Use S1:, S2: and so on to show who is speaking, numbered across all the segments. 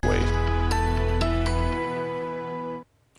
S1: way.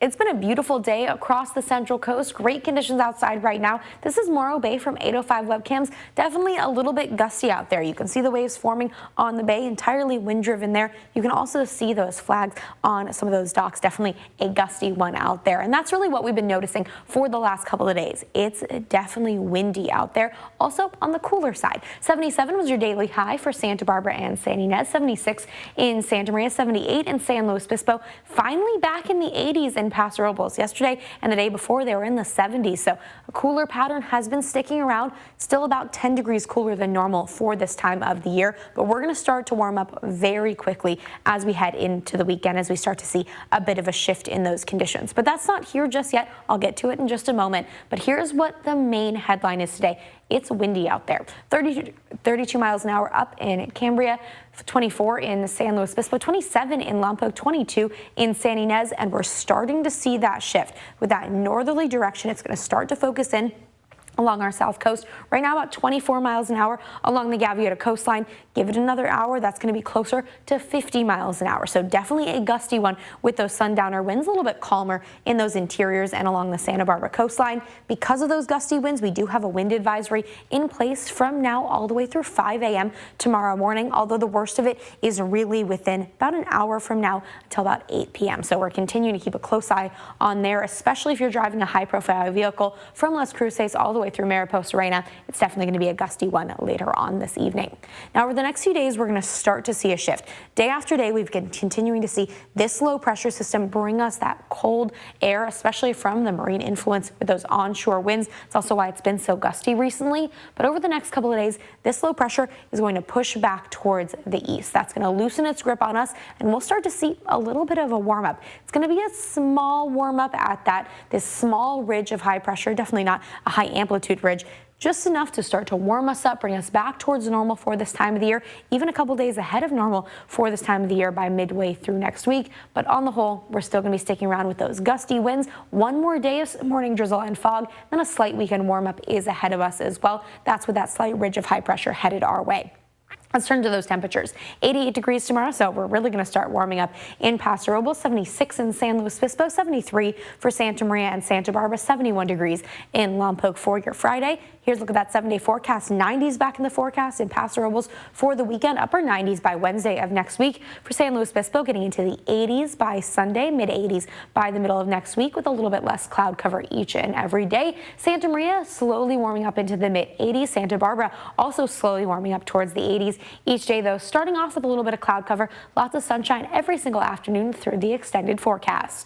S2: It's been a beautiful day across the Central Coast. Great conditions outside right now. This is Morro Bay from 805 webcams. Definitely a little bit gusty out there. You can see the waves forming on the bay, entirely wind driven there. You can also see those flags on some of those docks. Definitely a gusty one out there. And that's really what we've been noticing for the last couple of days. It's definitely windy out there. Also on the cooler side. 77 was your daily high for Santa Barbara and San Ynez. 76 in Santa Maria, 78 in San Luis Obispo. Finally back in the 80s in Paso Robles. Yesterday and the day before they were in the 70s, so a cooler pattern has been sticking around. Still about 10 degrees cooler than normal for this time of the year, but we're going to start to warm up very quickly as we head into the weekend, as we start to see a bit of a shift in those conditions. But that's not here just yet. I'll get to it in just a moment, but here's what the main headline is today. It's windy out there. 32 miles an hour up in Cambria, 24 in San Luis Obispo, 27 in Lompoc, 22 in San Ynez, and we're starting to see that shift. With that northerly direction, it's going to start to focus in along our south coast. Right now about 24 miles an hour along the Gaviota coastline. Give it another hour, that's going to be closer to 50 miles an hour. So definitely a gusty one with those sundowner winds, a little bit calmer in those interiors and along the Santa Barbara coastline. Because of those gusty winds, we do have a wind advisory in place from now all the way through 5 a.m. tomorrow morning, although the worst of it is really within about an hour from now until about 8 p.m. So we're continuing to keep a close eye on there, especially if you're driving a high profile vehicle from Las Cruces all the way through Mariposa Reina. It's definitely going to be a gusty one later on this evening. Now, over the next few days, we're going to start to see a shift. Day after day, we've been continuing to see this low pressure system bring us that cold air, especially from the marine influence with those onshore winds. It's also why it's been so gusty recently. But over the next couple of days, this low pressure is going to push back towards the east. That's going to loosen its grip on us, and we'll start to see a little bit of a warm up. It's going to be a small warm up at this small ridge of high pressure, definitely not a high amplitude ridge, just enough to start to warm us up, bring us back towards normal for this time of the year, even a couple days ahead of normal for this time of the year by midway through next week. But on the whole, we're still going to be sticking around with those gusty winds. One more day of morning drizzle and fog, then a slight weekend warm up is ahead of us as well. That's with that slight ridge of high pressure headed our way. Let's turn to those temperatures. 88 degrees tomorrow, so we're really going to start warming up in Paso Robles. 76 in San Luis Obispo, 73 for Santa Maria and Santa Barbara, 71 degrees in Lompoc for your Friday. Here's a look at that 7-day forecast. 90s back in the forecast in Paso Robles for the weekend. Upper 90s by Wednesday of next week. For San Luis Obispo, getting into the 80s by Sunday, mid 80s by the middle of next week with a little bit less cloud cover each and every day. Santa Maria slowly warming up into the mid 80s. Santa Barbara also slowly warming up towards the 80s each day, though starting off with a little bit of cloud cover. Lots of sunshine every single afternoon through the extended forecast.